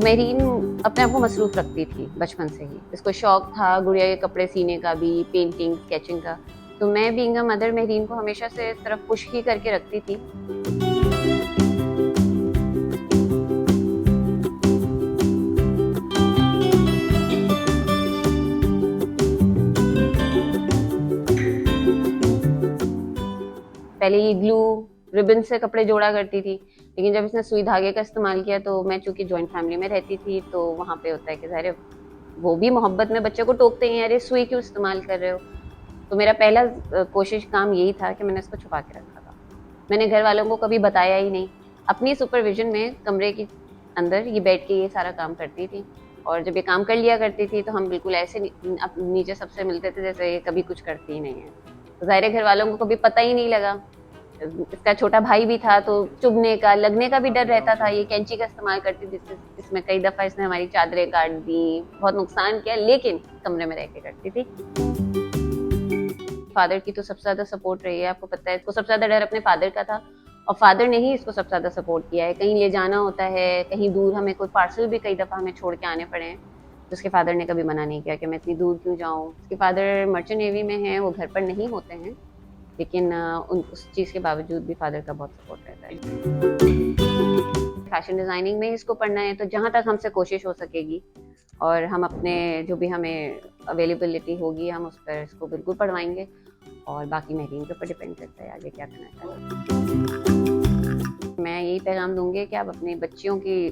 Marine अपने आप को मसरूफ़ रखती थी बचपन से ही। इसको शौक था गुड़िया के कपड़े सीने का भी, पेंटिंग, स्केचिंग का। तो मैं बीइंग अ मदर मेरीन को हमेशा से इस तरफ पुश ही करके रखती थी। पहले ये ग्लू, रिबन से कपड़े जोड़ा करती थी, लेकिन जब इसने सुई धागे का इस्तेमाल किया तो मैं चूँकि जॉइंट फैमिली में रहती थी, तो वहाँ पे होता है कि ज़ाहिर है वो भी मोहब्बत में बच्चे को टोकते हैं, अरे सुई क्यों इस्तेमाल कर रहे हो? तो मेरा पहला कोशिश काम यही था कि मैंने इसको छुपा के रखा था। मैंने घर वालों को कभी बताया ही नहीं। अपनी सुपरविज़न में कमरे के अंदर ये बैठ के ये सारा काम करती थी, और जब ये काम कर लिया करती थी तो हम बिल्कुल ऐसे नीचे सबसे मिलते थे जैसे ये कभी कुछ करती ही नहीं है। तो ज़ाहिर है घर वालों को कभी पता ही नहीं लगा। इसका छोटा भाई भी था तो चुभने का, लगने का भी डर रहता था। ये कैंची का इस्तेमाल करती थी, इसमें कई दफ़ा इसने हमारी चादरें काट दी, बहुत नुकसान किया, लेकिन कमरे में रह के करती थी। फादर की तो सबसे ज़्यादा सपोर्ट रही है, आपको पता है। इसको सबसे ज़्यादा डर अपने फादर का था, और फादर ने ही इसको सबसे ज़्यादा सपोर्ट किया है। कहीं ले जाना होता है, कहीं दूर हमें कोई पार्सल भी कई दफ़ा हमें छोड़ के आने पड़े हैं, तो उसके फादर ने कभी मना नहीं किया कि मैं इतनी दूर क्यों जाऊँ। उसके फादर मर्चेंट नेवी में हैं, वो घर पर नहीं होते हैं, लेकिन उस चीज़ के बावजूद भी फादर का बहुत सपोर्ट रहता है। फैशन डिज़ाइनिंग में इसको पढ़ना है, तो जहाँ तक हमसे कोशिश हो सकेगी और हम अपने जो भी हमें अवेलेबिलिटी होगी, हम उस पर इसको बिल्कुल पढ़वाएँगे, और बाकी मेरीन के ऊपर डिपेंड करता है आगे क्या करना है। मैं यही पैगाम दूँगी कि आप अपनी बच्चियों की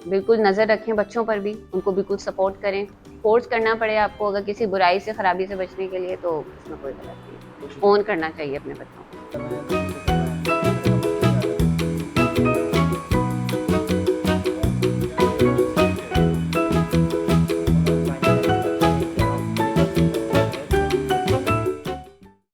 बिल्कुल नज़र रखें, बच्चों पर भी, उनको बिल्कुल सपोर्ट करें। फ़ोर्स करना पड़े आपको अगर किसी बुराई से, खराबी से बचने के लिए, तो इसमें कोई गलत नहीं है। ओन करना चाहिए अपने बच्चों को।